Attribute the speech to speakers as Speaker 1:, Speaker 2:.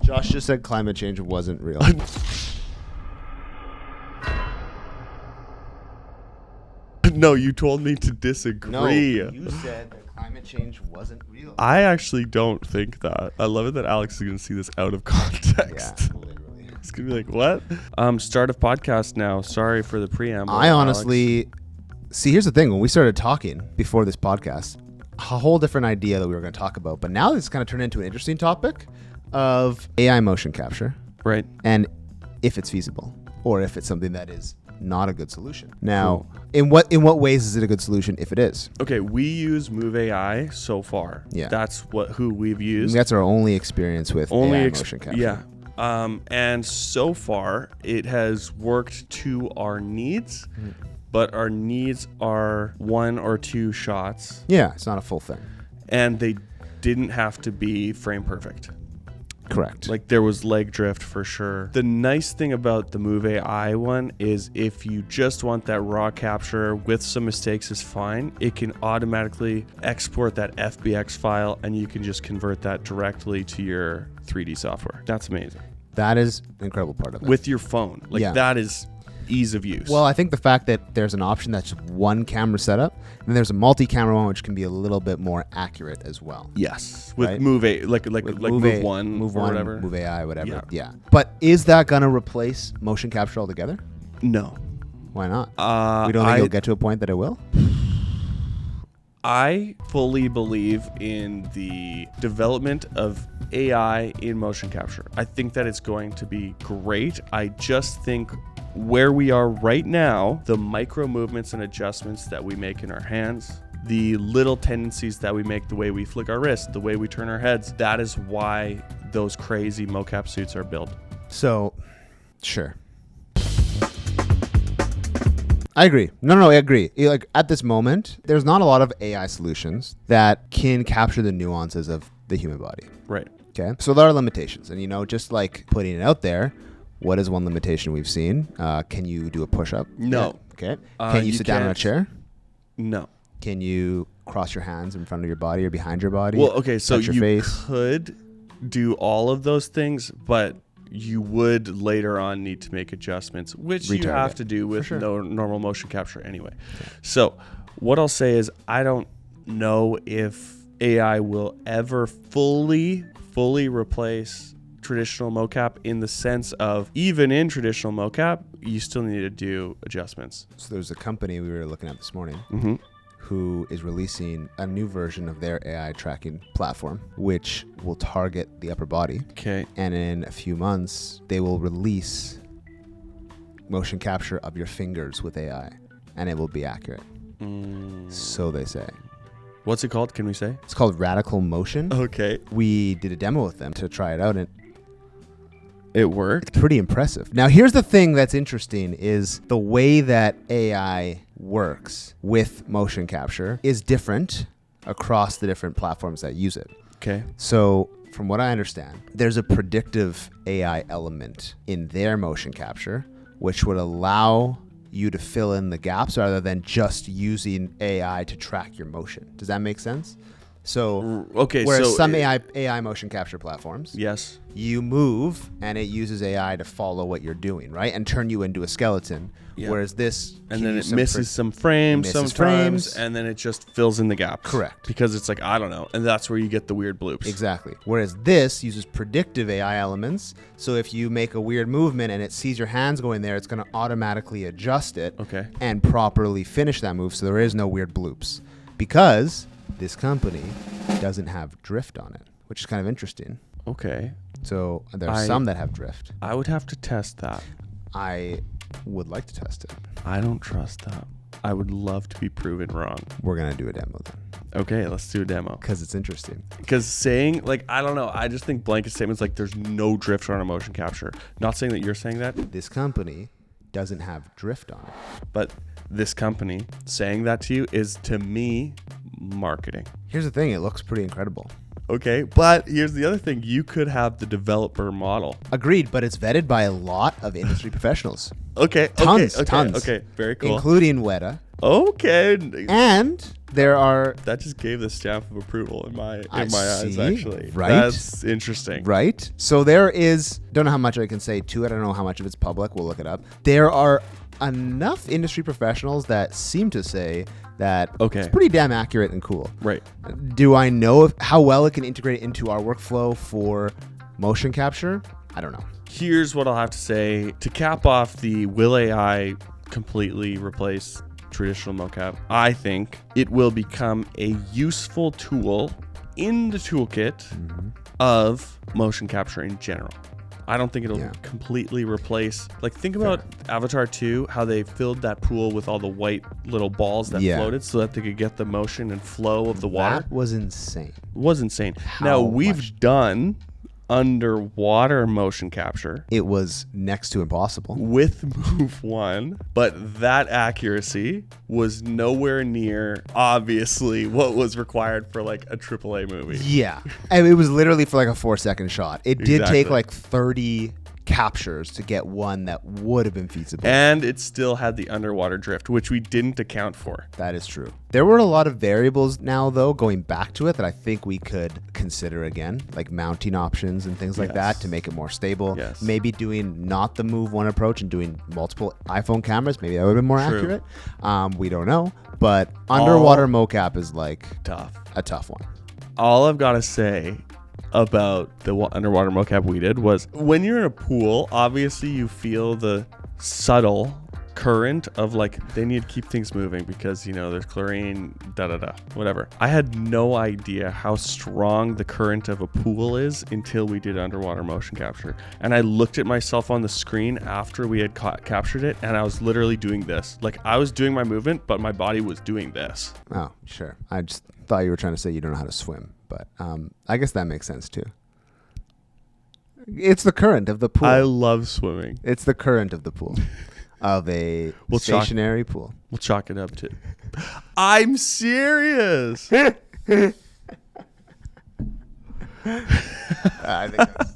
Speaker 1: Josh just said climate change wasn't real.
Speaker 2: No, you told me to disagree.
Speaker 1: No, you said that climate change wasn't real.
Speaker 2: I actually don't think that. I love it that Alex is going to see this out of context.
Speaker 1: Yeah, literally.
Speaker 2: He's going to be like, what? Start of podcast now. Sorry for the preamble.
Speaker 1: I honestly... See, here's the thing. When we started talking before this podcast, a whole different idea that we were going to talk about. But now it's kind of turned into an interesting topic of AI motion capture.
Speaker 2: Right.
Speaker 1: And if it's feasible or if it's something that is not a good solution. Now, in what ways is it a good solution if it is?
Speaker 2: Okay, we use MoveAI so far.
Speaker 1: Yeah.
Speaker 2: That's who we've used.
Speaker 1: That's our only experience with AI motion capture.
Speaker 2: Yeah. And so far, it has worked to our needs. But our needs are 1 or 2 shots.
Speaker 1: Yeah, it's not a full thing.
Speaker 2: And they didn't have to be frame perfect.
Speaker 1: Correct.
Speaker 2: Like there was leg drift for sure. The nice thing about the MoveAI one is if you just want that raw capture with some mistakes is fine. It can automatically export that FBX file and you can just convert that directly to your 3D software. That's amazing.
Speaker 1: That is an incredible part of it.
Speaker 2: With your phone. Like that is ease of use.
Speaker 1: Well, I think the fact that there's an option that's one camera setup, and then there's a multi-camera one which can be a little bit more accurate as well.
Speaker 2: Yes, with
Speaker 1: right?
Speaker 2: MoveAI, like Move One,
Speaker 1: Move
Speaker 2: or
Speaker 1: One,
Speaker 2: whatever,
Speaker 1: MoveAI, whatever. Yeah. But is that gonna replace motion capture altogether?
Speaker 2: No.
Speaker 1: Why not? We don't think you'll get to a point that it will.
Speaker 2: I fully believe in the development of AI in motion capture. I think that it's going to be great. I just think where we are right now, the micro movements and adjustments that we make in our hands, the little tendencies that we make, the way we flick our wrist, the way we turn our heads, that is why those crazy mocap suits are built.
Speaker 1: So, sure. I agree. No, I agree. Like at this moment, there's not a lot of AI solutions that can capture the nuances of the human body.
Speaker 2: Right.
Speaker 1: Okay. So there are limitations. And, just like putting it out there, what is one limitation we've seen? Can you do a push-up?
Speaker 2: No.
Speaker 1: Yeah. Okay. Can you sit down in a chair?
Speaker 2: No.
Speaker 1: Can you cross your hands in front of your body or behind your body?
Speaker 2: Well, okay, so
Speaker 1: your
Speaker 2: you
Speaker 1: face?
Speaker 2: could do all of those things, but you would later on need to make adjustments, which you have to do with normal motion capture anyway. Okay. So what I'll say is I don't know if AI will ever fully replace traditional mocap in the sense of even in traditional mocap, you still need to do adjustments.
Speaker 1: So there's a company we were looking at this morning who is releasing a new version of their AI tracking platform, which will target the upper body.
Speaker 2: Okay.
Speaker 1: And in a few months, they will release motion capture of your fingers with AI, and it will be accurate. So they say.
Speaker 2: What's it called? Can we say?
Speaker 1: It's called Radical Motion.
Speaker 2: Okay.
Speaker 1: We did a demo with them to try it out, and
Speaker 2: it worked.
Speaker 1: It's pretty impressive. Now, here's the thing that's interesting is the way that AI works with motion capture is different across the different platforms that use it.
Speaker 2: Okay.
Speaker 1: So from what I understand, there's a predictive AI element in their motion capture, which would allow you to fill in the gaps rather than just using AI to track your motion. Does that make sense? So, whereas some AI motion capture platforms,
Speaker 2: yes,
Speaker 1: you move and it uses AI to follow what you're doing, right? And turn you into a skeleton.
Speaker 2: Yeah.
Speaker 1: Whereas this...
Speaker 2: And then it misses some frames sometimes, and then it just fills in the gaps.
Speaker 1: Correct.
Speaker 2: Because it's like, I don't know. And that's where you get the weird bloops.
Speaker 1: Exactly. Whereas this uses predictive AI elements. So if you make a weird movement and it sees your hands going there, it's going to automatically adjust it and properly finish that move so there is no weird bloops. Because this company doesn't have drift on it, which is kind of interesting.
Speaker 2: Okay.
Speaker 1: So there's some that have drift.
Speaker 2: I would have to test that.
Speaker 1: I would like to test it.
Speaker 2: I don't trust that. I would love to be proven wrong.
Speaker 1: We're going to do a demo then.
Speaker 2: Okay, let's do a demo.
Speaker 1: Because it's interesting.
Speaker 2: Because saying, like, I don't know, I just think blanket statements like there's no drift on a motion capture. Not saying that you're saying that.
Speaker 1: This company doesn't have drift on it.
Speaker 2: But this company saying that to you is, to me, marketing.
Speaker 1: Here's the thing. It looks pretty incredible.
Speaker 2: Okay, but here's the other thing. You could have the developer model.
Speaker 1: Agreed, but it's vetted by a lot of industry professionals.
Speaker 2: Okay.
Speaker 1: Tons.
Speaker 2: Okay, very cool.
Speaker 1: Including Weta,
Speaker 2: Okay.
Speaker 1: And there are...
Speaker 2: That just gave the stamp of approval in my eyes, actually.
Speaker 1: Right?
Speaker 2: That's interesting.
Speaker 1: Right? So there is... Don't know how much I can say to it. I don't know how much of it's public. We'll look it up. There are enough industry professionals that seem to say that it's pretty damn accurate and cool.
Speaker 2: Right.
Speaker 1: Do I know how well it can integrate into our workflow for motion capture? I don't know.
Speaker 2: Here's what I'll have to say. To cap off the will AI completely replace traditional mocap, I think it will become a useful tool in the toolkit of motion capture in general. I don't think it'll completely replace. Like, think about Avatar 2, how they filled that pool with all the white little balls that floated so that they could get the motion and flow of the water.
Speaker 1: That was insane.
Speaker 2: It was insane. Now, we've done underwater motion capture.
Speaker 1: It was next to impossible
Speaker 2: with Move 1, but that accuracy was nowhere near, obviously, what was required for like a AAA movie.
Speaker 1: Yeah. And it was literally for like a 4-second shot. It did take like 30 captures to get one that would have been feasible.
Speaker 2: And it still had the underwater drift, which we didn't account for.
Speaker 1: That is true. There were a lot of variables now, though, going back to it that I think we could consider again, like mounting options and things like that to make it more stable.
Speaker 2: Yes.
Speaker 1: Maybe doing not the Move 1 approach and doing multiple iPhone cameras. Maybe that would have been more accurate. We don't know. But underwater mocap is like a tough one.
Speaker 2: All I've got to say about the underwater mocap we did was, when you're in a pool, obviously you feel the subtle current of like, they need to keep things moving because, you know, there's chlorine, whatever. I had no idea how strong the current of a pool is until we did underwater motion capture. And I looked at myself on the screen after we had captured it, and I was literally doing this. Like, I was doing my movement, but my body was doing this.
Speaker 1: Oh, sure. I just thought you were trying to say you don't know how to swim. But I guess that makes sense too. It's the current of the pool.
Speaker 2: I love swimming.
Speaker 1: It's the current of the pool. Of a stationary pool.
Speaker 2: We'll chalk it up to... I'm serious!
Speaker 1: I think that's...